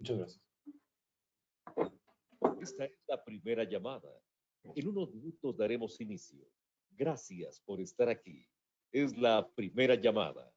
Muchas gracias. Esta es la primera llamada. En unos minutos daremos inicio. Gracias por estar aquí. Es la primera llamada.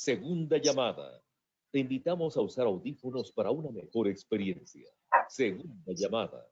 Segunda llamada. Te invitamos a usar audífonos para una mejor experiencia. Segunda llamada.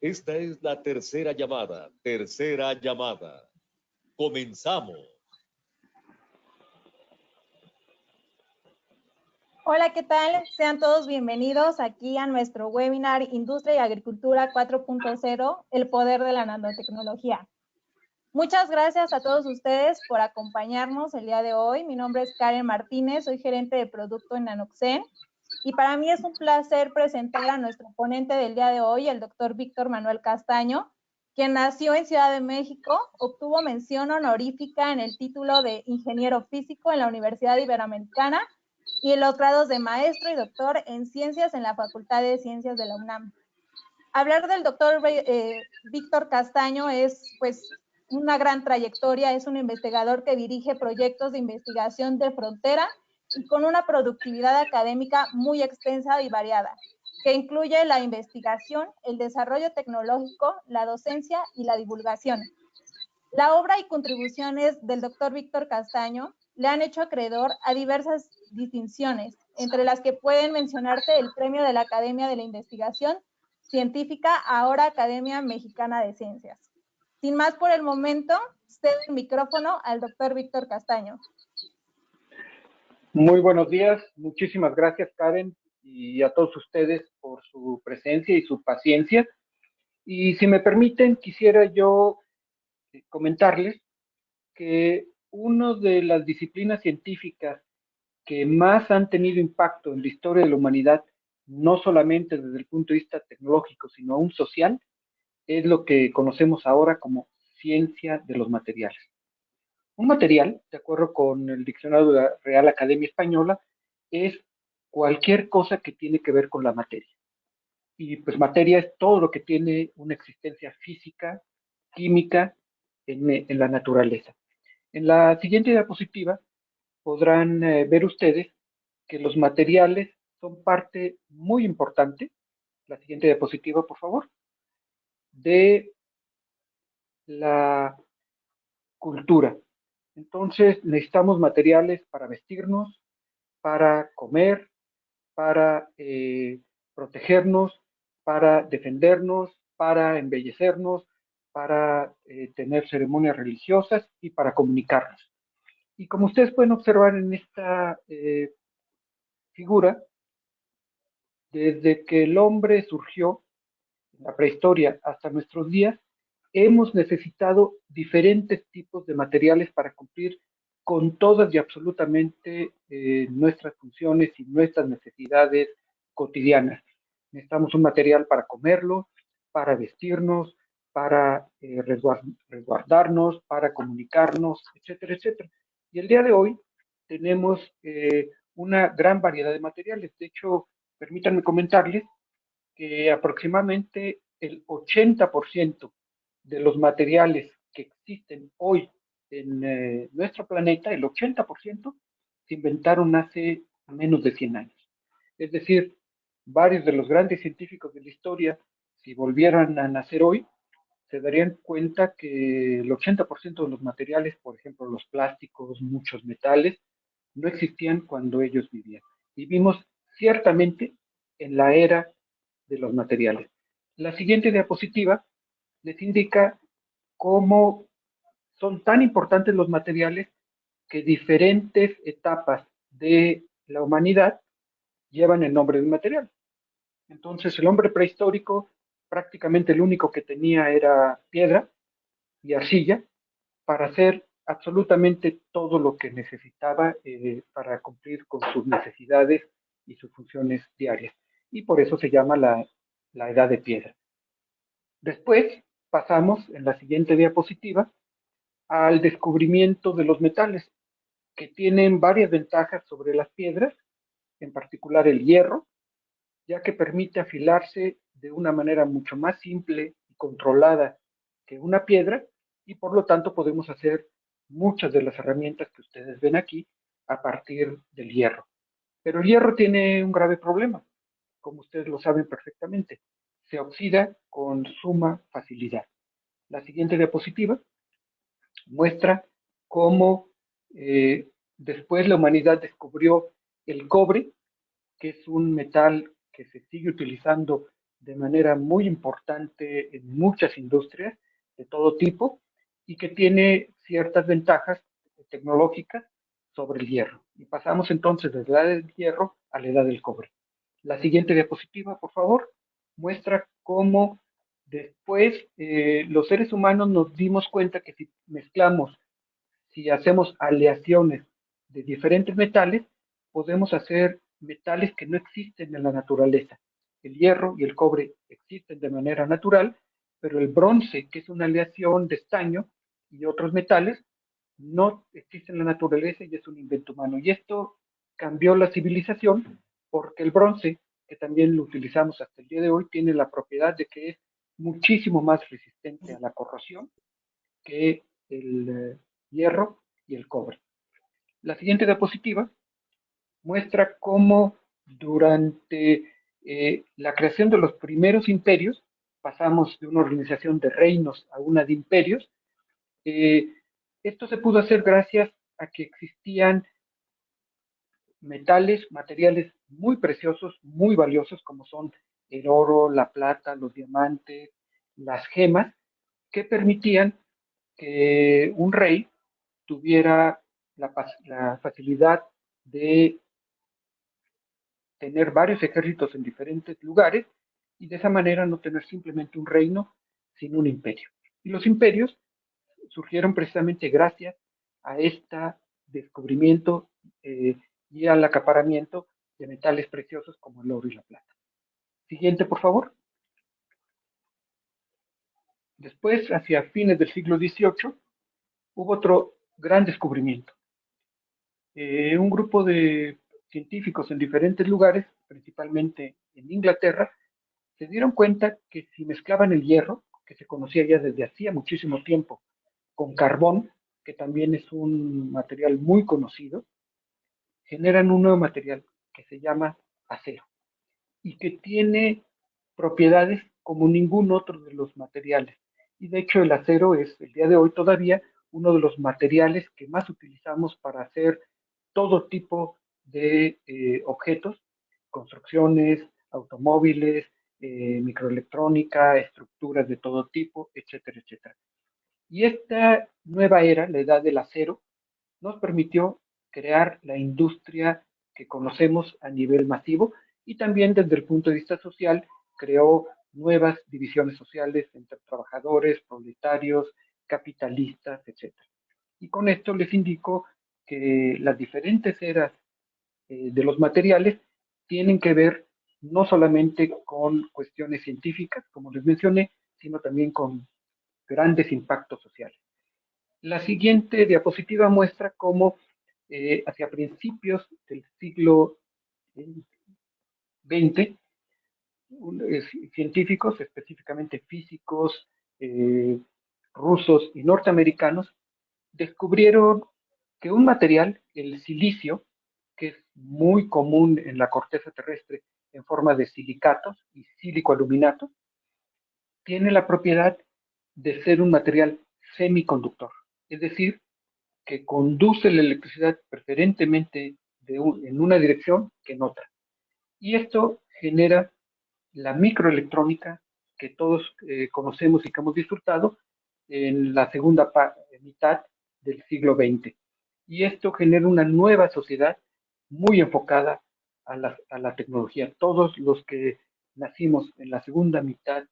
Esta es la tercera llamada. Tercera llamada. Comenzamos. Hola, ¿qué tal? Sean todos bienvenidos aquí a nuestro webinar Industria y Agricultura 4.0, el poder de la nanotecnología. Muchas gracias a todos ustedes por acompañarnos el día de hoy. Mi nombre es Karen Martínez, soy gerente de producto en Nanoxen. Y para mí es un placer presentar a nuestro ponente del día de hoy, el doctor Víctor Manuel Castaño, quien nació en Ciudad de México, obtuvo mención honorífica en el título de ingeniero físico en la Universidad Iberoamericana y en los grados de maestro y doctor en ciencias en la Facultad de Ciencias de la UNAM. Hablar del doctor Víctor Castaño es pues una gran trayectoria, es un investigador que dirige proyectos de investigación de frontera y con una productividad académica muy extensa y variada, que incluye la investigación, el desarrollo tecnológico, la docencia y la divulgación. La obra y contribuciones del doctor Víctor Castaño le han hecho acreedor a diversas distinciones, entre las que pueden mencionarse el Premio de la Academia de la Investigación Científica, ahora Academia Mexicana de Ciencias. Sin más por el momento, cedo el micrófono al doctor Víctor Castaño. Muy buenos días, muchísimas gracias Karen y a todos ustedes por su presencia y su paciencia. Y si me permiten, quisiera yo comentarles que una de las disciplinas científicas que más han tenido impacto en la historia de la humanidad, no solamente desde el punto de vista tecnológico, sino aún social, es lo que conocemos ahora como ciencia de los materiales. Un material, de acuerdo con el diccionario de la Real Academia Española, es cualquier cosa que tiene que ver con la materia. Y pues materia es todo lo que tiene una existencia física, química en la naturaleza. En la siguiente diapositiva podrán ver ustedes que los materiales son parte muy importante, la siguiente diapositiva por favor, de la cultura. Entonces necesitamos materiales para vestirnos, para comer, para protegernos, para defendernos, para embellecernos, para tener ceremonias religiosas y para comunicarnos. Y como ustedes pueden observar en esta figura, desde que el hombre surgió en la prehistoria hasta nuestros días, hemos necesitado diferentes tipos de materiales para cumplir con todas y absolutamente nuestras funciones y nuestras necesidades cotidianas. Necesitamos un material para comerlo, para vestirnos, para resguardarnos, para comunicarnos, etcétera, etcétera. Y el día de hoy tenemos una gran variedad de materiales. De hecho, permítanme comentarles que aproximadamente el 80% de los materiales que existen hoy en nuestro planeta, el 80% se inventaron hace menos de 100 años. Es decir, varios de los grandes científicos de la historia, si volvieran a nacer hoy, se darían cuenta que el 80% de los materiales, por ejemplo, los plásticos, muchos metales, no existían cuando ellos vivían. Vivimos ciertamente en la era de los materiales. La siguiente diapositiva les indica cómo son tan importantes los materiales que diferentes etapas de la humanidad llevan el nombre de un material. Entonces, el hombre prehistórico prácticamente el único que tenía era piedra y arcilla para hacer absolutamente todo lo que necesitaba para cumplir con sus necesidades y sus funciones diarias. Y por eso se llama la edad de piedra. Después pasamos en la siguiente diapositiva al descubrimiento de los metales, que tienen varias ventajas sobre las piedras, en particular el hierro, ya que permite afilarse de una manera mucho más simple y controlada que una piedra, y por lo tanto podemos hacer muchas de las herramientas que ustedes ven aquí a partir del hierro. Pero el hierro tiene un grave problema, como ustedes lo saben perfectamente. Se oxida con suma facilidad. La siguiente diapositiva muestra cómo después la humanidad descubrió el cobre, que es un metal que se sigue utilizando de manera muy importante en muchas industrias de todo tipo y que tiene ciertas ventajas tecnológicas sobre el hierro. Y pasamos entonces de la edad del hierro a la edad del cobre. La siguiente diapositiva, por favor, muestra cómo después los seres humanos nos dimos cuenta que si mezclamos, si hacemos aleaciones de diferentes metales, podemos hacer metales que no existen en la naturaleza. El hierro y el cobre existen de manera natural, pero el bronce, que es una aleación de estaño y otros metales, no existe en la naturaleza y es un invento humano. Y esto cambió la civilización porque el bronce, que también lo utilizamos hasta el día de hoy, tiene la propiedad de que es muchísimo más resistente a la corrosión que el hierro y el cobre. La siguiente diapositiva muestra cómo durante la creación de los primeros imperios, pasamos de una organización de reinos a una de imperios, esto se pudo hacer gracias a que existían metales, materiales muy preciosos, muy valiosos, como son el oro, la plata, los diamantes, las gemas, que permitían que un rey tuviera la facilidad de tener varios ejércitos en diferentes lugares y de esa manera no tener simplemente un reino, sino un imperio. Y los imperios surgieron precisamente gracias a este descubrimiento y al acaparamiento de metales preciosos como el oro y la plata. Siguiente, por favor. Después, hacia fines del siglo XVIII, hubo otro gran descubrimiento. Un grupo de científicos en diferentes lugares, principalmente en Inglaterra, se dieron cuenta que si mezclaban el hierro, que se conocía ya desde hacía muchísimo tiempo, con carbón, que también es un material muy conocido, generan un nuevo material que se llama acero y que tiene propiedades como ningún otro de los materiales. Y de hecho el acero es el día de hoy todavía uno de los materiales que más utilizamos para hacer todo tipo de objetos, construcciones, automóviles, microelectrónica, estructuras de todo tipo, etcétera, etcétera. Y esta nueva era, la edad del acero, nos permitió crear la industria que conocemos a nivel masivo y también desde el punto de vista social creó nuevas divisiones sociales entre trabajadores, proletarios, capitalistas, etcétera. Y con esto les indico que las diferentes eras de los materiales tienen que ver no solamente con cuestiones científicas, como les mencioné, sino también con grandes impactos sociales. La siguiente diapositiva muestra cómo hacia principios del siglo XX, científicos, específicamente físicos, rusos y norteamericanos, descubrieron que un material, el silicio, que es muy común en la corteza terrestre en forma de silicatos y sílico-aluminato, tiene la propiedad de ser un material semiconductor, es decir, que conduce la electricidad preferentemente en una dirección que en otra. Y esto genera la microelectrónica que todos conocemos y que hemos disfrutado en la segunda mitad del siglo XX. Y esto genera una nueva sociedad muy enfocada a la tecnología. Todos los que nacimos en la segunda mitad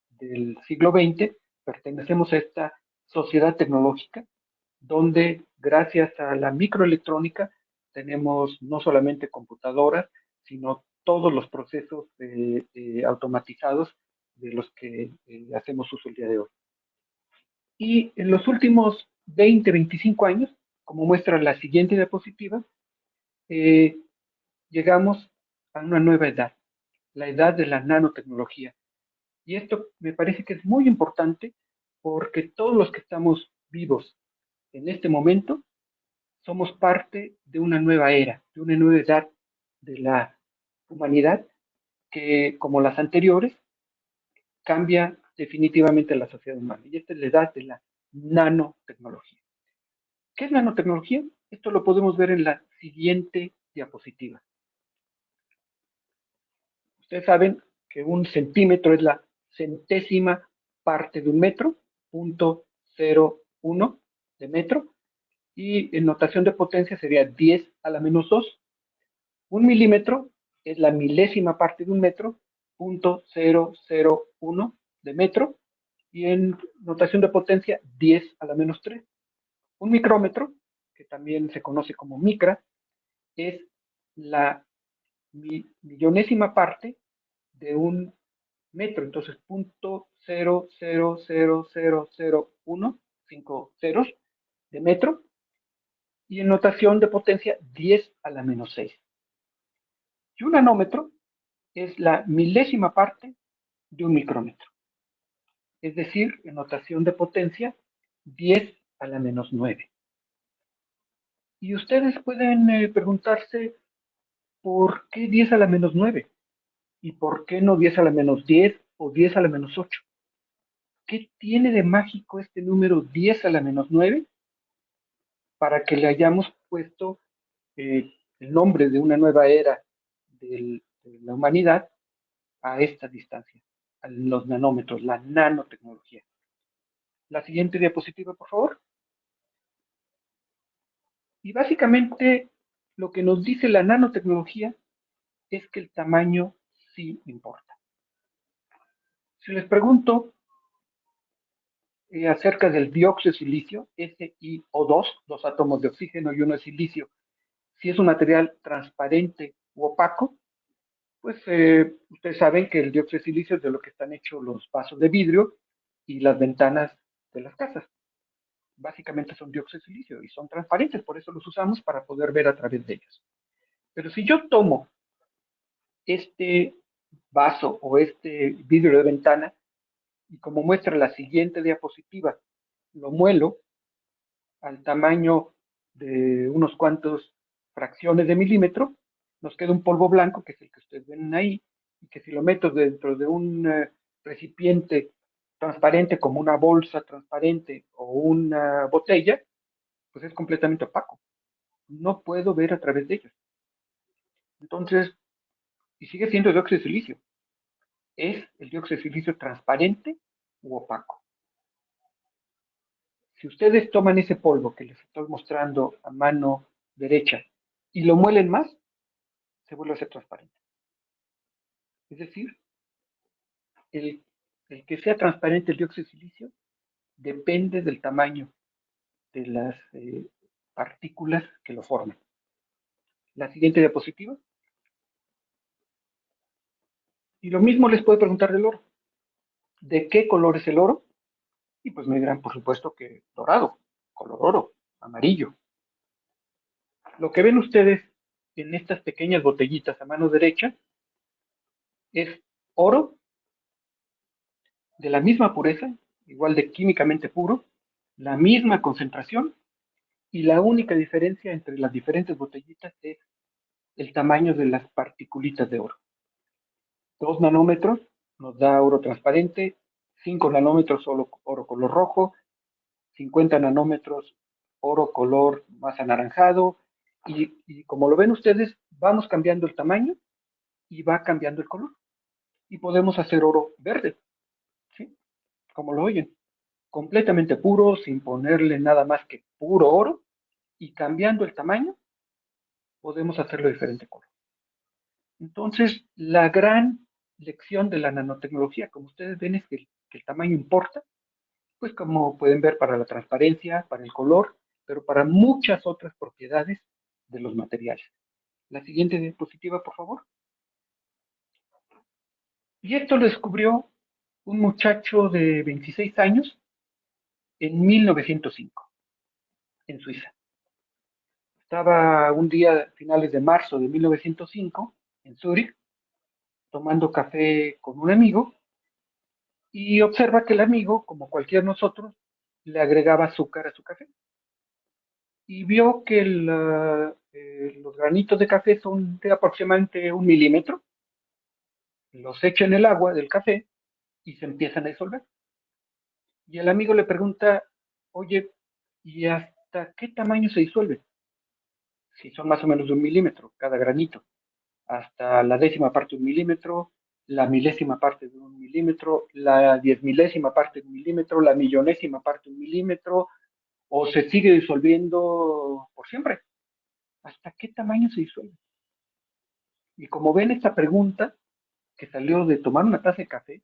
del siglo XX pertenecemos a esta sociedad tecnológica donde gracias a la microelectrónica tenemos no solamente computadoras, sino todos los procesos automatizados de los que hacemos uso el día de hoy. Y en los últimos 20, 25 años, como muestra la siguiente diapositiva, llegamos a una nueva edad, la edad de la nanotecnología. Y esto me parece que es muy importante porque todos los que estamos vivos en este momento somos parte de una nueva era, de una nueva edad de la humanidad que, como las anteriores, cambia definitivamente la sociedad humana. Y esta es la edad de la nanotecnología. ¿Qué es nanotecnología? Esto lo podemos ver en la siguiente diapositiva. Ustedes saben que un centímetro es la centésima parte de un metro, 0.01 de metro, y en notación de potencia sería 10 a la menos 2. Un milímetro es la milésima parte de un metro, 0.001 de metro, y en notación de potencia 10 a la menos 3. Un micrómetro, que también se conoce como micra, es la millonésima parte de un metro, entonces 0.00001, 5 ceros de metro, y en notación de potencia 10 a la menos 6. Y un nanómetro es la milésima parte de un micrómetro, es decir, en notación de potencia 10 a la menos 9. Y ustedes pueden preguntarse, ¿por qué 10 a la menos 9? ¿Y por qué no 10 a la menos 10 o 10 a la menos 8? ¿Qué tiene de mágico este número 10 a la menos 9 para que le hayamos puesto el nombre de una nueva era de la humanidad a esta distancia, a los nanómetros, la nanotecnología? La siguiente diapositiva, por favor. Y básicamente lo que nos dice la nanotecnología es que el tamaño sí importa. Si les pregunto acerca del dióxido de silicio, SiO2, dos átomos de oxígeno y uno de silicio, si es un material transparente u opaco, pues ustedes saben que el dióxido de silicio es de lo que están hechos los vasos de vidrio y las ventanas de las casas. Básicamente son dióxido de silicio y son transparentes, por eso los usamos para poder ver a través de ellos. Pero si yo tomo este vaso o este vidrio de ventana y como muestra la siguiente diapositiva, lo muelo al tamaño de unos cuantos fracciones de milímetro, nos queda un polvo blanco, que es el que ustedes ven ahí, y que si lo meto dentro de un recipiente transparente como una bolsa transparente o una botella, pues es completamente opaco. No puedo ver a través de ellos. Entonces, y sigue siendo dióxido de silicio. ¿Es el dióxido de silicio transparente u opaco? Si ustedes toman ese polvo que les estoy mostrando a mano derecha y lo muelen más, se vuelve a ser transparente. Es decir, el, el que sea transparente el dióxido de silicio depende del tamaño de las partículas que lo forman. La siguiente diapositiva. Y lo mismo les puedo preguntar del oro. ¿De qué color es el oro? Y pues me dirán, por supuesto, que dorado, color oro, amarillo. Lo que ven ustedes en estas pequeñas botellitas a mano derecha es oro de la misma pureza, igual de químicamente puro, la misma concentración, y la única diferencia entre las diferentes botellitas es el tamaño de las particulitas de oro. 2 nanómetros nos da oro transparente, 5 nanómetros oro color rojo, 50 nanómetros oro color más anaranjado, y como lo ven ustedes, vamos cambiando el tamaño y va cambiando el color. Y podemos hacer oro verde, ¿sí? Como lo oyen, completamente puro, sin ponerle nada más que puro oro, y cambiando el tamaño, podemos hacerlo de diferente color. Entonces, la gran lección de la nanotecnología, como ustedes ven, es que el tamaño importa, pues como pueden ver para la transparencia, para el color, pero para muchas otras propiedades de los materiales. La siguiente diapositiva, por favor. Y esto lo descubrió un muchacho de 26 años en 1905, en Suiza. Estaba un día, finales de marzo de 1905, en Zúrich, tomando café con un amigo, y observa que el amigo, como cualquier nosotros, le agregaba azúcar a su café. Y vio que los granitos de café son de aproximadamente 1 milímetro, los echa en el agua del café y se empiezan a disolver. Y el amigo le pregunta, oye, ¿y hasta qué tamaño se disuelve? Si son más o menos de 1 milímetro cada granito, hasta la décima parte de 1 milímetro, la milésima parte de 1 milímetro, la 10 milésima parte de 1 milímetro, la millonésima parte de 1 milímetro, o se sigue disolviendo por siempre. ¿Hasta qué tamaño se disuelve? Y como ven, esta pregunta que salió de tomar una taza de café,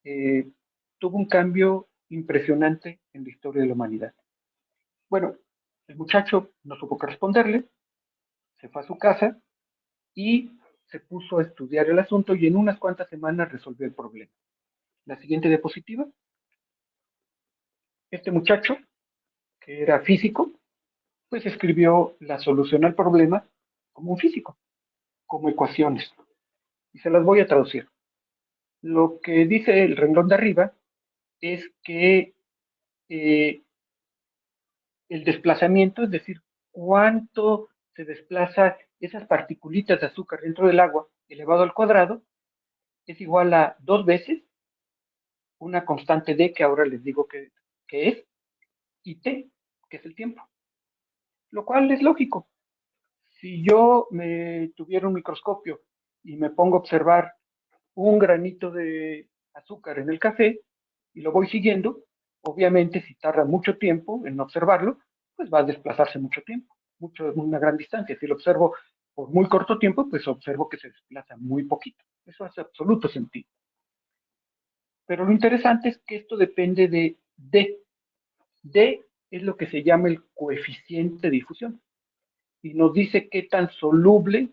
eh, tuvo un cambio impresionante en la historia de la humanidad. Bueno, el muchacho no supo qué responderle, se fue a su casa y se puso a estudiar el asunto y en unas cuantas semanas resolvió el problema. La siguiente diapositiva. Este muchacho, que era físico, pues escribió la solución al problema como un físico, como ecuaciones. Y se las voy a traducir. Lo que dice el renglón de arriba es que eh, el desplazamiento, es decir, cuánto se desplaza esas particulitas de azúcar dentro del agua elevado al cuadrado, es igual a 2 veces una constante D, que ahora les digo que es, y T, que es el tiempo. Lo cual es lógico. Si yo me tuviera un microscopio y me pongo a observar un granito de azúcar en el café y lo voy siguiendo, obviamente si tarda mucho tiempo en observarlo, pues va a desplazarse mucho tiempo, una gran distancia. Si lo observo por muy corto tiempo, pues observo que se desplaza muy poquito. Eso hace absoluto sentido. Pero lo interesante es que esto depende de D. D es lo que se llama el coeficiente de difusión y nos dice qué tan soluble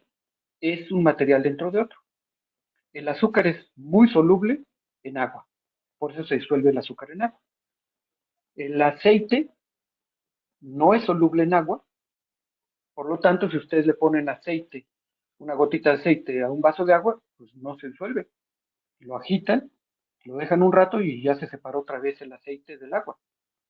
es un material dentro de otro. El azúcar es muy soluble en agua, por eso se disuelve el azúcar en agua. El aceite no es soluble en agua, Por lo tanto, si ustedes le ponen aceite, una gotita de aceite a un vaso de agua, pues no se disuelve. Lo agitan, lo dejan un rato y ya se separó otra vez el aceite del agua.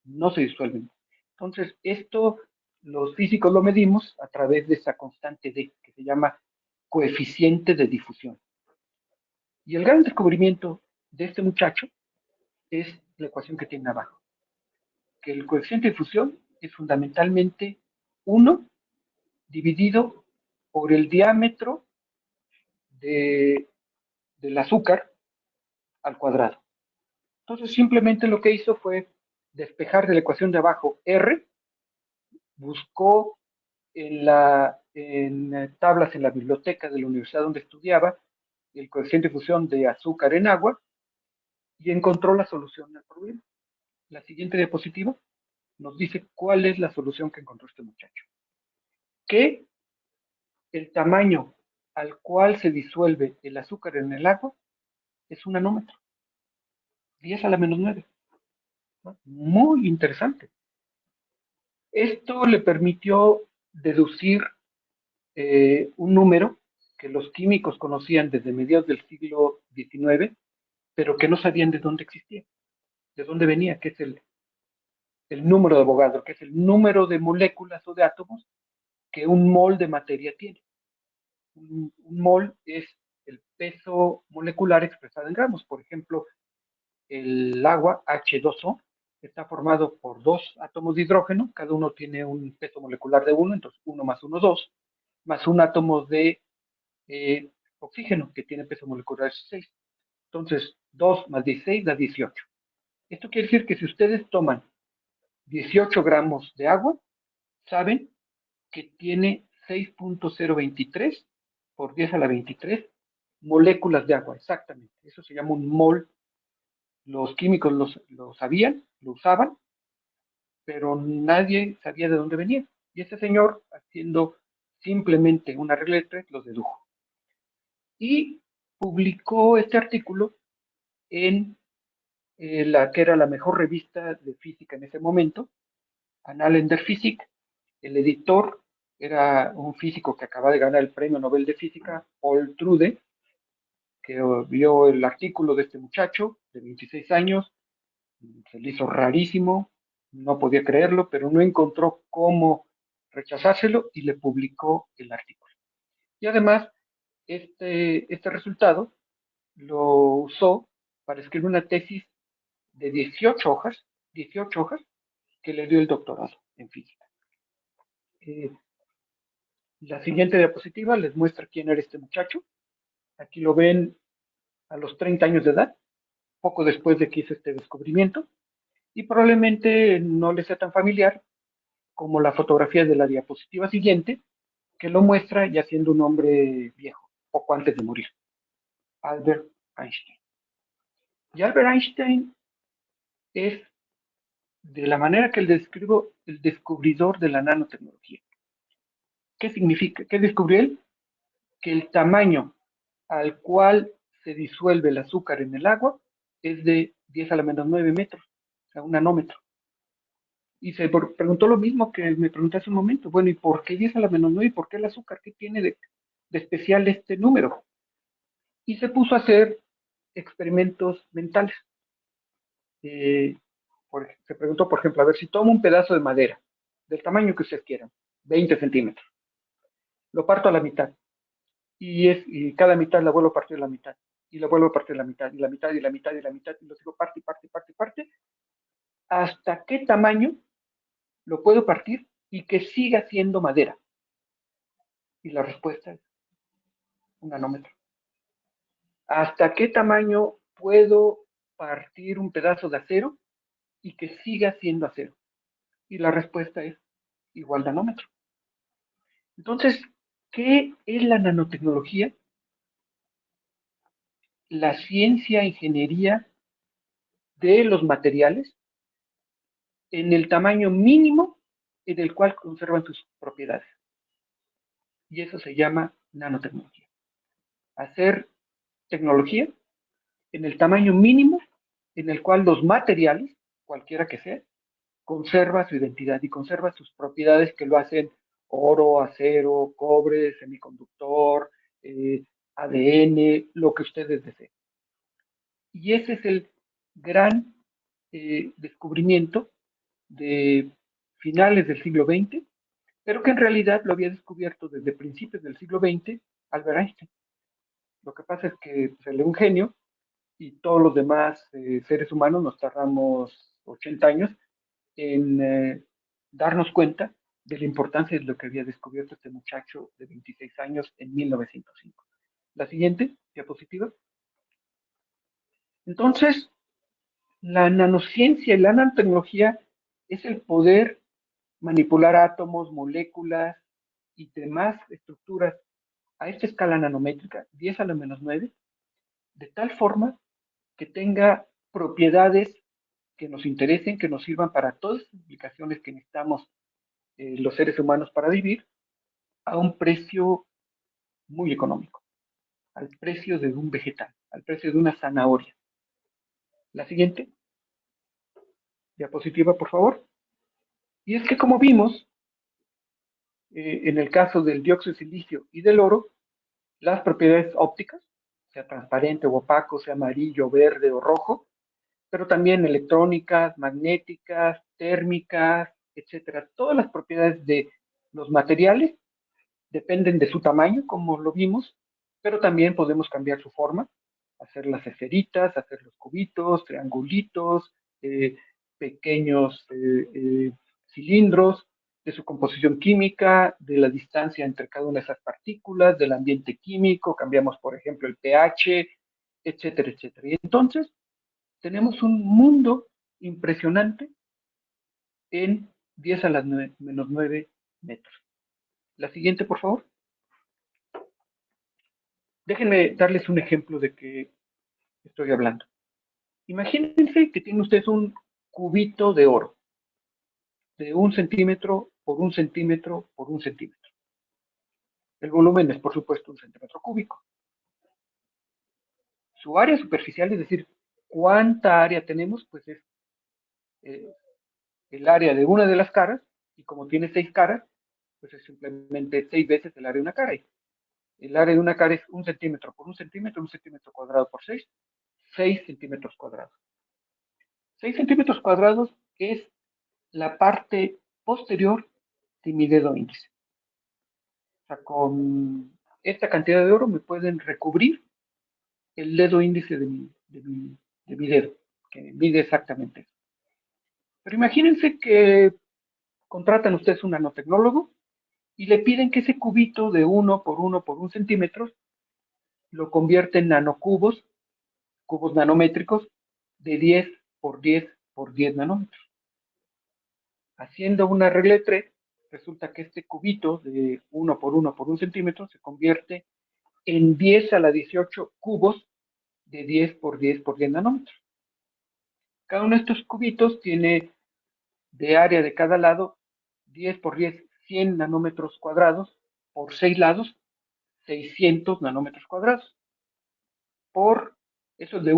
No se disuelven. Entonces, esto los físicos lo medimos a través de esta constante D, que se llama coeficiente de difusión. Y el gran descubrimiento de este muchacho es la ecuación que tiene abajo, que el coeficiente de difusión es fundamentalmente 1 dividido por el diámetro de, del azúcar al cuadrado. Entonces, simplemente lo que hizo fue despejar de la ecuación de abajo R, buscó en tablas en la biblioteca de la universidad donde estudiaba el coeficiente de fusión de azúcar en agua y encontró la solución al problema. La siguiente diapositiva nos dice cuál es la solución que encontró este muchacho. Que el tamaño al cual se disuelve el azúcar en el agua es un nanómetro, 10 a la menos 9. Muy interesante. Esto le permitió deducir un número que los químicos conocían desde mediados del siglo XIX, pero que no sabían de dónde existía, de dónde venía, que es el número de Avogadro, que es el número de moléculas o de átomos que un mol de materia tiene. Un mol es el peso molecular expresado en gramos. Por ejemplo, el agua H2O está formado por 2 átomos de hidrógeno, cada uno tiene un peso molecular de 1, entonces 1 más 1, 2, más un átomo de oxígeno, que tiene peso molecular 6. Entonces, 2 más 16 da 18. Esto quiere decir que si ustedes toman 18 gramos de agua, saben que tiene 6.023 por 10 a la 23 moléculas de agua, exactamente. Eso se llama un mol. Los químicos lo sabían, lo usaban, pero nadie sabía de dónde venía. Y este señor, haciendo simplemente una regla de 3, los dedujo. Y publicó este artículo en la que era la mejor revista de física en ese momento, Annalen der Physik. El editor era un físico que acaba de ganar el premio Nobel de Física, Paul Trude, que vio el artículo de este muchacho de 26 años, se le hizo rarísimo, no podía creerlo, pero no encontró cómo rechazárselo y le publicó el artículo. Y además, este resultado lo usó para escribir una tesis de 18 hojas, que le dio el doctorado en física. La siguiente diapositiva les muestra quién era este muchacho. Aquí lo ven a los 30 años de edad, poco después de que hizo este descubrimiento, y probablemente no les sea tan familiar como la fotografía de la diapositiva siguiente, que lo muestra ya siendo un hombre viejo, poco antes de morir, Albert Einstein. Y Albert Einstein es, de la manera que él describo, el descubridor de la nanotecnología. ¿Qué significa? ¿Qué descubrió él? Que el tamaño al cual se disuelve el azúcar en el agua es de 10 a la menos 9 metros, o sea, un nanómetro. Y se preguntó lo mismo que me pregunté hace un momento. Bueno, ¿y por qué 10 a la menos 9? ¿Y por qué el azúcar? ¿Qué tiene de especial este número? Y se puso a hacer experimentos mentales. Se preguntó, por ejemplo, a ver si tomo un pedazo de madera, del tamaño que ustedes quieran, 20 centímetros, lo parto a la mitad, y cada mitad la vuelvo a partir a la mitad, y la vuelvo a partir a la mitad, y la mitad, y la mitad, y la mitad, y lo sigo parte, hasta qué tamaño lo puedo partir y que siga siendo madera. Y la respuesta es un nanómetro. ¿Hasta qué tamaño puedo partir un pedazo de acero y que siga siendo acero? Y la respuesta es igual nanómetro. Entonces, ¿qué es la nanotecnología? La ciencia, ingeniería de los materiales en el tamaño mínimo en el cual conservan sus propiedades. Y eso se llama nanotecnología. Hacer tecnología en el tamaño mínimo en el cual los materiales, cualquiera que sea, conserva su identidad y conserva sus propiedades que lo hacen oro, acero, cobre, semiconductor, ADN, lo que ustedes deseen. Y ese es el gran descubrimiento de finales del siglo XX, pero que en realidad lo había descubierto desde principios del siglo XX Albert Einstein. Lo que pasa es que pues, él era un genio y todos los demás seres humanos nos tardamos 80 años en darnos cuenta de la importancia de lo que había descubierto este muchacho de 26 años en 1905. La siguiente diapositiva. Entonces, la nanociencia y la nanotecnología es el poder manipular átomos, moléculas y demás estructuras a esta escala nanométrica, 10 a la menos 9, de tal forma que tenga propiedades que nos interesen, que nos sirvan para todas las aplicaciones que necesitamos los seres humanos para vivir, a un precio muy económico, al precio de un vegetal, al precio de una zanahoria. La siguiente diapositiva, por favor. Y es que como vimos, en el caso del dióxido de silicio y del oro, las propiedades ópticas, sea transparente o opaco, sea amarillo, verde o rojo, pero también electrónicas, magnéticas, térmicas, etcétera. Todas las propiedades de los materiales dependen de su tamaño, como lo vimos, pero también podemos cambiar su forma, hacer las esferitas, hacer los cubitos, triangulitos, pequeños cilindros, de su composición química, de la distancia entre cada una de esas partículas, del ambiente químico, cambiamos, por ejemplo, el pH, etcétera, etcétera. Y entonces tenemos un mundo impresionante en 10 a la menos 9 metros. La siguiente, por favor. Déjenme darles un ejemplo de qué estoy hablando. Imagínense que tienen ustedes un cubito de oro de 1 centímetro por 1 centímetro por 1 centímetro. El volumen es, por supuesto, 1 centímetro cúbico. Su área superficial, es decir, cuánta área tenemos, pues es eh, el área de una de las caras, y como tiene 6 caras, pues es simplemente 6 veces el área de una cara. El área de una cara es 1 centímetro por 1 centímetro, 1 centímetro cuadrado por 6, 6 centímetros cuadrados. 6 centímetros cuadrados es la parte posterior de mi dedo índice. O sea, con esta cantidad de oro me pueden recubrir el dedo índice de mi dedo, que mide exactamente eso. Pero imagínense que contratan ustedes un nanotecnólogo y le piden que ese cubito de 1 por 1 por 1 centímetro lo convierte en nanocubos, cubos nanométricos de 10 por 10 por 10 nanómetros. Haciendo una regla de 3, resulta que este cubito de 1 por 1 por 1 centímetro se convierte en 10 a la 18 cubos de 10 por 10 por 10 nanómetros. Cada uno de estos cubitos tiene de área de cada lado 10 por 10, 100 nanómetros cuadrados, por 6 lados, 600 nanómetros cuadrados, por eso es de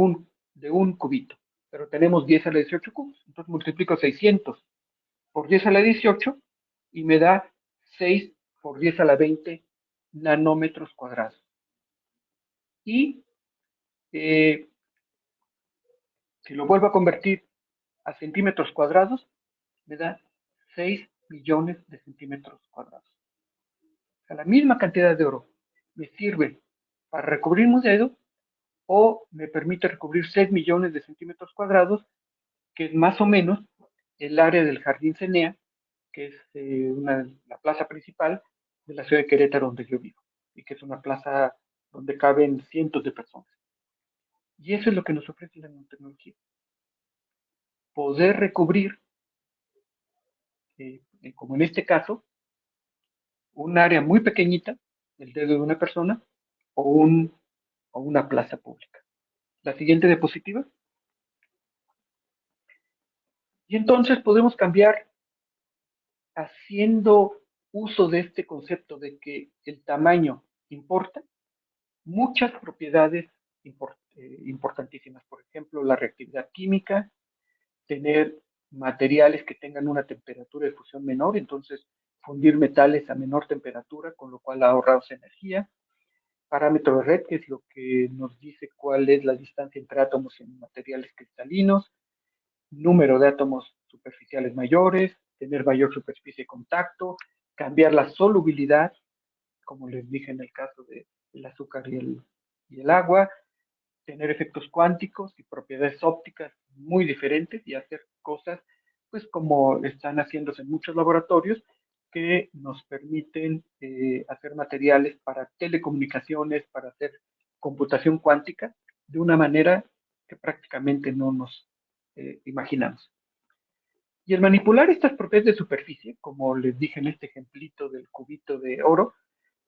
un cubito, pero tenemos 10 a la 18 cubos, entonces multiplico 600 por 10 a la 18 y me da 6 por 10 a la 20 nanómetros cuadrados. Y si lo vuelvo a convertir a centímetros cuadrados, me da 6 millones de centímetros cuadrados. O sea, la misma cantidad de oro me sirve para recubrir un dedo o me permite recubrir 6 millones de centímetros cuadrados, que es más o menos el área del Jardín Cenea, que es la plaza principal de la ciudad de Querétaro, donde yo vivo, y que es una plaza donde caben cientos de personas. Y eso es lo que nos ofrece la nanotecnología. Poder recubrir, como en este caso, un área muy pequeñita, el dedo de una persona, o, o una plaza pública. La siguiente diapositiva. Y entonces podemos cambiar haciendo uso de este concepto de que el tamaño importa, muchas propiedades importantísimas. Por ejemplo, la reactividad química, tener materiales que tengan una temperatura de fusión menor, entonces fundir metales a menor temperatura, con lo cual ahorramos energía. Parámetro de red, que es lo que nos dice cuál es la distancia entre átomos en materiales cristalinos. Número de átomos superficiales mayores, tener mayor superficie de contacto, cambiar la solubilidad, como les dije en el caso del azúcar y el agua, tener efectos cuánticos y propiedades ópticas muy diferentes y hacer cosas, pues como están haciéndose en muchos laboratorios, que nos permiten hacer materiales para telecomunicaciones, para hacer computación cuántica, de una manera que prácticamente no nos imaginamos. Y el manipular estas propiedades de superficie, como les dije en este ejemplito del cubito de oro,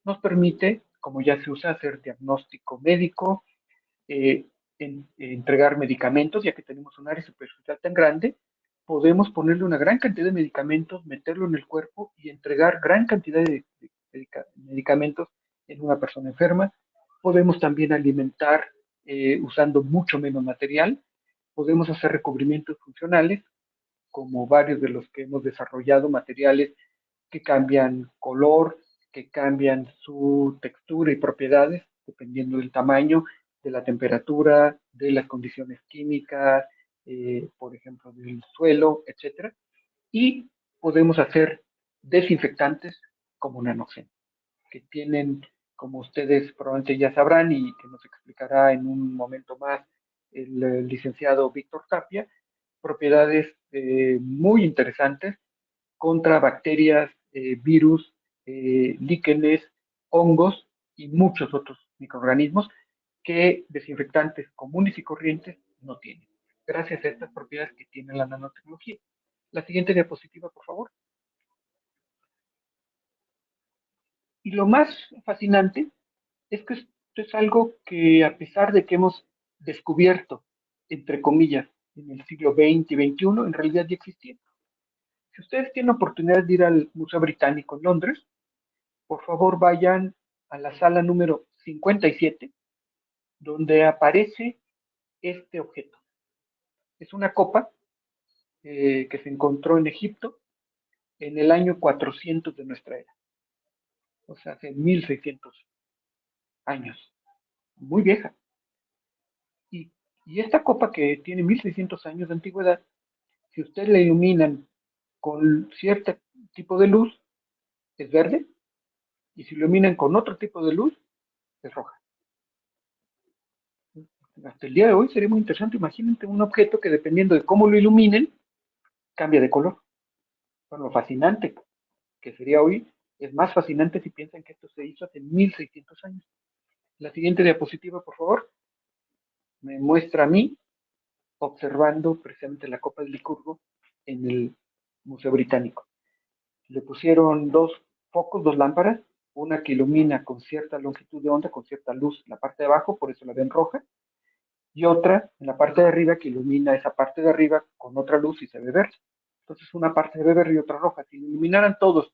nos permite, como ya se usa, hacer diagnóstico médico, eh, entregar medicamentos, ya que tenemos un área superficial tan grande, podemos ponerle una gran cantidad de medicamentos, meterlo en el cuerpo y entregar gran cantidad de medicamentos en una persona enferma. Podemos también alimentar usando mucho menos material. Podemos hacer recubrimientos funcionales, como varios de los que hemos desarrollado, materiales que cambian color, que cambian su textura y propiedades, dependiendo del tamaño, de la temperatura, de las condiciones químicas, por ejemplo, del suelo, etcétera. Y podemos hacer desinfectantes como Nanoxen, que tienen, como ustedes probablemente ya sabrán y que nos explicará en un momento más el licenciado Víctor Tapia, propiedades muy interesantes contra bacterias, virus, líquenes, hongos y muchos otros microorganismos que desinfectantes comunes y corrientes no tienen, gracias a estas propiedades que tiene la nanotecnología. La siguiente diapositiva, por favor. Y lo más fascinante es que esto es algo que, a pesar de que hemos descubierto, entre comillas, en el siglo XX y XXI, en realidad ya existía. Si ustedes tienen oportunidad de ir al Museo Británico en Londres, por favor vayan a la sala número 57, donde aparece este objeto. Es una copa que se encontró en Egipto en el año 400 de nuestra era, o sea, hace 1600 años, muy vieja. Y, y esta copa, que tiene 1600 años de antigüedad, si ustedes la iluminan con cierto tipo de luz, es verde, y si lo iluminan con otro tipo de luz, es roja. Hasta el día de hoy sería muy interesante. Imagínate un objeto que, dependiendo de cómo lo iluminen, cambia de color. Bueno, lo fascinante que sería hoy es más fascinante si piensan que esto se hizo hace 1600 años. La siguiente diapositiva, por favor, me muestra a mí observando precisamente la copa de Licurgo en el Museo Británico. Le pusieron dos focos, dos lámparas, una que ilumina con cierta longitud de onda, con cierta luz en la parte de abajo, por eso la ven roja, y otra en la parte de arriba que ilumina esa parte de arriba con otra luz y se ve verde. Entonces una parte se ve verde y otra roja. Si iluminaran todos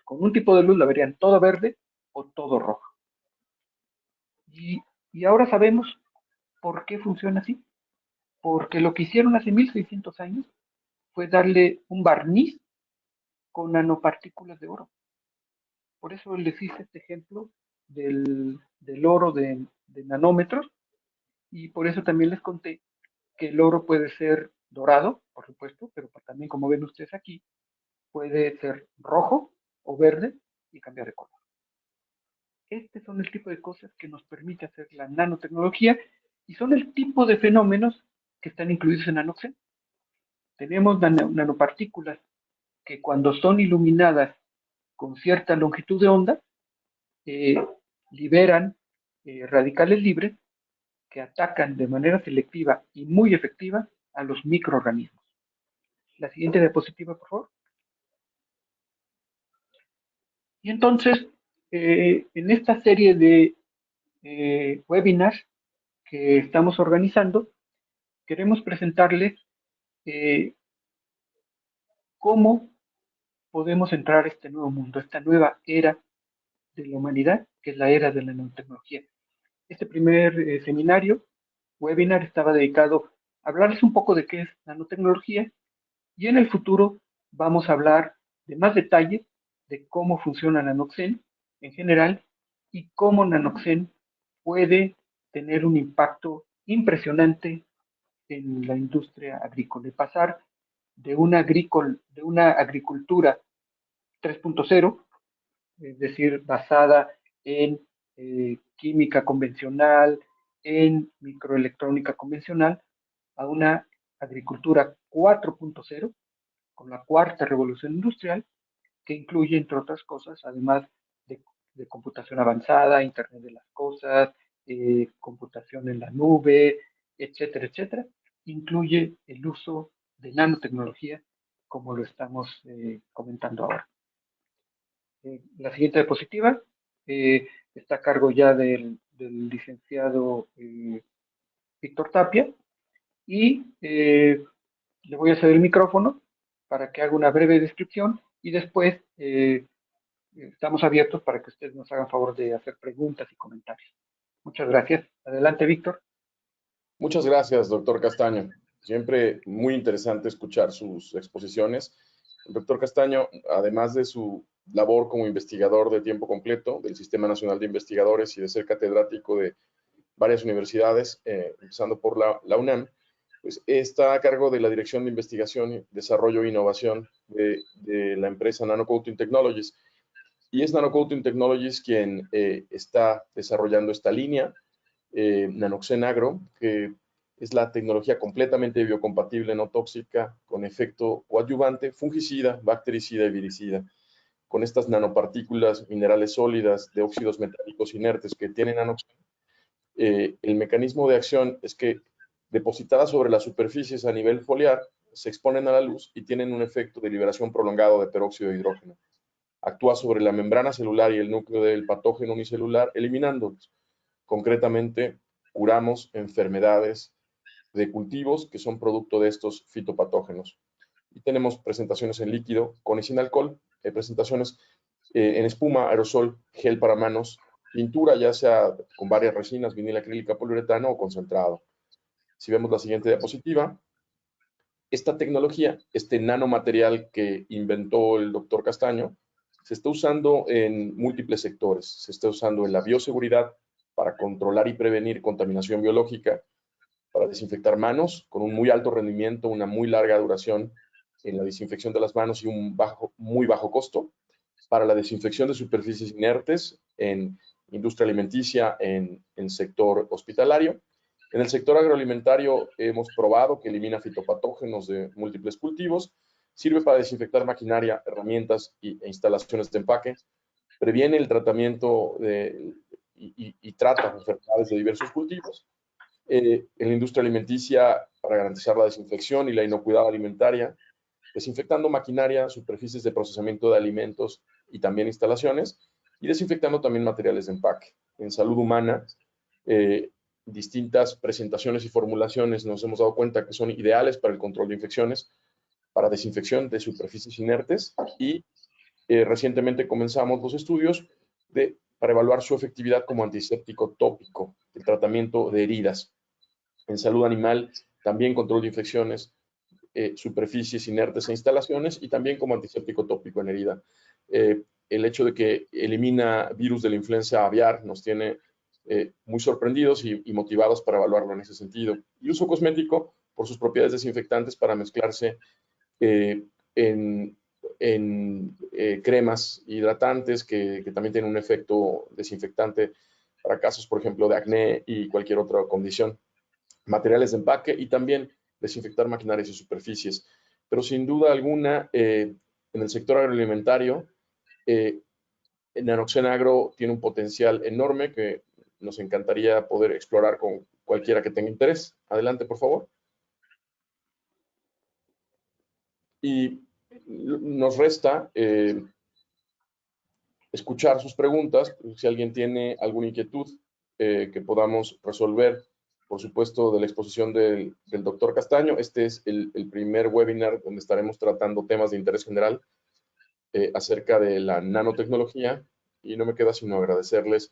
con un tipo de luz, la verían todo verde o todo rojo. Y ahora sabemos por qué funciona así. Porque lo que hicieron hace 1600 años fue darle un barniz con nanopartículas de oro. Por eso les hice este ejemplo del oro de nanómetros, y por eso también les conté que el oro puede ser dorado, por supuesto, pero también, como ven ustedes aquí, puede ser rojo o verde y cambiar de color. Este son el tipo de cosas que nos permite hacer la nanotecnología y son el tipo de fenómenos que están incluidos en Nanoxen. Tenemos nanopartículas que, cuando son iluminadas con cierta longitud de onda, eh, liberan radicales libres que atacan de manera selectiva y muy efectiva a los microorganismos. La siguiente diapositiva, por favor. Y entonces, en esta serie de webinars que estamos organizando, queremos presentarles cómo podemos entrar a este nuevo mundo, a esta nueva era de la humanidad, que es la era de la nanotecnología. Este primer seminario, webinar, estaba dedicado a hablarles un poco de qué es nanotecnología, y en el futuro vamos a hablar de más detalles de cómo funciona Nanoxen en general y cómo Nanoxen puede tener un impacto impresionante en la industria agrícola y pasar de una agricultura 3.0, es decir, basada en química convencional, en microelectrónica convencional, a una agricultura 4.0, con la cuarta revolución industrial, que incluye, entre otras cosas, además de computación avanzada, Internet de las Cosas, computación en la nube, etcétera, etcétera, incluye el uso de nanotecnología, como lo estamos comentando ahora. La siguiente diapositiva está a cargo ya del licenciado Víctor Tapia, y le voy a ceder el micrófono para que haga una breve descripción y después estamos abiertos para que ustedes nos hagan favor de hacer preguntas y comentarios. Muchas gracias. Adelante, Víctor. Muchas gracias, doctor Castaño. Siempre muy interesante escuchar sus exposiciones. El doctor Castaño, además de su labor como investigador de tiempo completo del Sistema Nacional de Investigadores y de ser catedrático de varias universidades, empezando por la UNAM, pues está a cargo de la Dirección de Investigación, Desarrollo e Innovación de la empresa Nanocoating Technologies. Y es Nanocoating Technologies quien está desarrollando esta línea, Nanoxen Agro, que es la tecnología completamente biocompatible, no tóxica, con efecto coadyuvante, fungicida, bactericida y viricida. Con estas nanopartículas minerales sólidas de óxidos metálicos inertes que tienen Nanoxen, el mecanismo de acción es que depositadas sobre las superficies a nivel foliar, se exponen a la luz y tienen un efecto de liberación prolongado de peróxido de hidrógeno. Actúa sobre la membrana celular y el núcleo del patógeno unicelular, eliminándolos. Concretamente, curamos enfermedades de cultivos que son producto de estos fitopatógenos. Y tenemos presentaciones en líquido con y sin alcohol, presentaciones en espuma, aerosol, gel para manos, pintura ya sea con varias resinas, vinil acrílica, poliuretano o concentrado. Si vemos la siguiente diapositiva, esta tecnología, este nanomaterial que inventó el doctor Castaño, se está usando en múltiples sectores. Se está usando en la bioseguridad para controlar y prevenir contaminación biológica, para desinfectar manos con un muy alto rendimiento, una muy larga duración en la desinfección de las manos y un muy bajo costo, para la desinfección de superficies inertes en industria alimenticia, en sector hospitalario. En el sector agroalimentario hemos probado que elimina fitopatógenos de múltiples cultivos, sirve para desinfectar maquinaria, herramientas e instalaciones de empaque, previene el tratamiento y trata enfermedades de diversos cultivos. En la industria alimenticia, para garantizar la desinfección y la inocuidad alimentaria, desinfectando maquinaria, superficies de procesamiento de alimentos y también instalaciones, y desinfectando también materiales de empaque. En salud humana, distintas presentaciones y formulaciones nos hemos dado cuenta que son ideales para el control de infecciones, para desinfección de superficies inertes, y recientemente comenzamos los estudios para evaluar su efectividad como antiséptico tópico, el tratamiento de heridas. En salud animal, también control de infecciones, superficies inertes e instalaciones, y también como antiséptico tópico en herida. El hecho de que elimina virus de la influenza aviar nos tiene muy sorprendidos y motivados para evaluarlo en ese sentido. Y uso cosmético por sus propiedades desinfectantes para mezclarse en cremas hidratantes que también tienen un efecto desinfectante para casos, por ejemplo, de acné y cualquier otra condición. Materiales de empaque y también desinfectar maquinarias y superficies. Pero sin duda alguna, en el sector agroalimentario, Nanoxen Agro tiene un potencial enorme que nos encantaría poder explorar con cualquiera que tenga interés. Adelante, por favor. Y nos resta escuchar sus preguntas, si alguien tiene alguna inquietud que podamos resolver, por supuesto, de la exposición del doctor Castaño. Este es el primer webinar donde estaremos tratando temas de interés general acerca de la nanotecnología, y no me queda sino agradecerles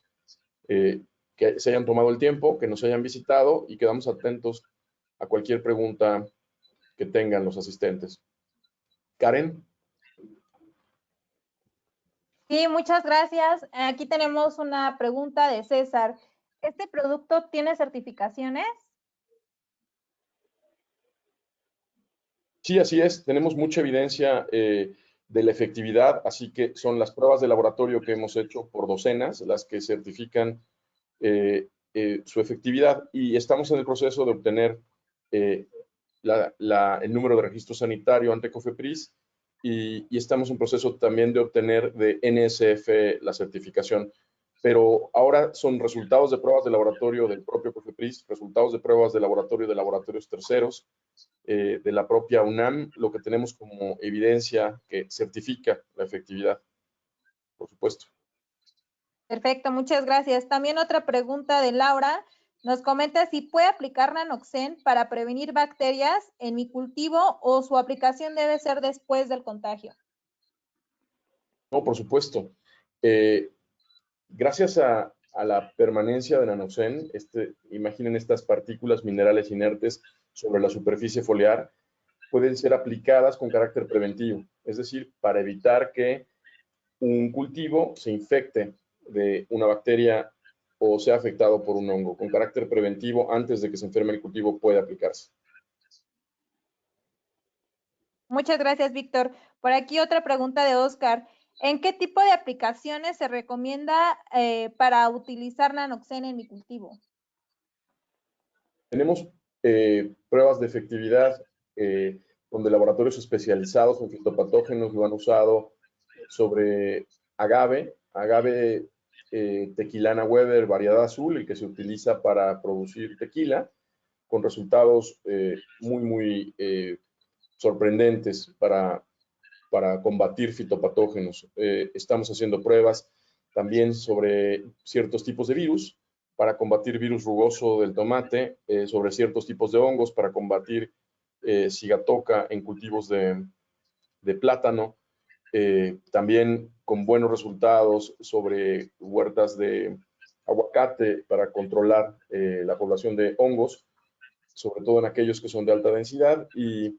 que se hayan tomado el tiempo, que nos hayan visitado, y quedamos atentos a cualquier pregunta que tengan los asistentes. Karen. Sí, muchas gracias. Aquí tenemos una pregunta de César. ¿Este producto tiene certificaciones? Sí, así es. Tenemos mucha evidencia de la efectividad, así que son las pruebas de laboratorio que hemos hecho por docenas las que certifican su efectividad y estamos en el proceso de obtener eh, el número de registro sanitario ante COFEPRIS y estamos en proceso también de obtener de NSF la certificación. Pero ahora son resultados de pruebas de laboratorio del propio COFEPRIS, resultados de pruebas de laboratorios terceros, de la propia UNAM, lo que tenemos como evidencia que certifica la efectividad, por supuesto. Perfecto, muchas gracias. También otra pregunta de Laura. Nos comenta si puede aplicar Nanoxen para prevenir bacterias en mi cultivo o su aplicación debe ser después del contagio. No, por supuesto. Gracias a la permanencia de Nanoxen, imaginen estas partículas minerales inertes sobre la superficie foliar, pueden ser aplicadas con carácter preventivo, es decir, para evitar que un cultivo se infecte de una bacteria o sea afectado por un hongo. Con carácter preventivo, antes de que se enferme el cultivo, puede aplicarse. Muchas gracias, Víctor. Por aquí otra pregunta de Oscar. ¿En qué tipo de aplicaciones se recomienda para utilizar Nanoxen en mi cultivo? Tenemos pruebas de efectividad donde laboratorios especializados en fitopatógenos lo han usado sobre agave tequilana Weber, variedad azul, el que se utiliza para producir tequila, con resultados muy sorprendentes para combatir fitopatógenos. Estamos haciendo pruebas también sobre ciertos tipos de virus para combatir virus rugoso del tomate, sobre ciertos tipos de hongos para combatir sigatoca en cultivos de plátano, también con buenos resultados sobre huertas de aguacate para controlar la población de hongos, sobre todo en aquellos que son de alta densidad, y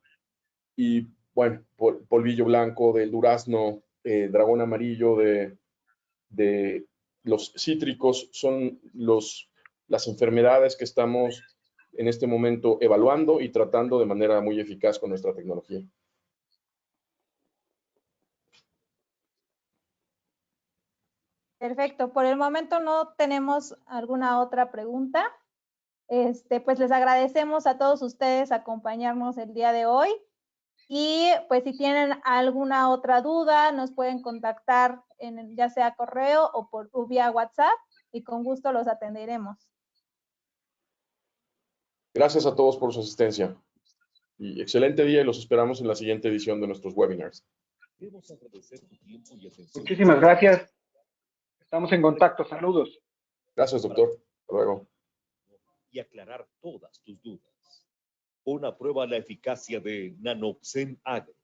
bueno, polvillo blanco del durazno, dragón amarillo de los cítricos, son las enfermedades que estamos en este momento evaluando y tratando de manera muy eficaz con nuestra tecnología. Perfecto. Por el momento no tenemos alguna otra pregunta. Pues les agradecemos a todos ustedes acompañarnos el día de hoy. Y pues si tienen alguna otra duda, nos pueden contactar ya sea correo o vía WhatsApp y con gusto los atenderemos. Gracias a todos por su asistencia. Y excelente día y los esperamos en la siguiente edición de nuestros webinars. Muchísimas gracias. Estamos en contacto. Saludos. Gracias, doctor. Hasta luego. Y aclarar todas tus dudas. Pon a prueba la eficacia de Nanoxen Agro.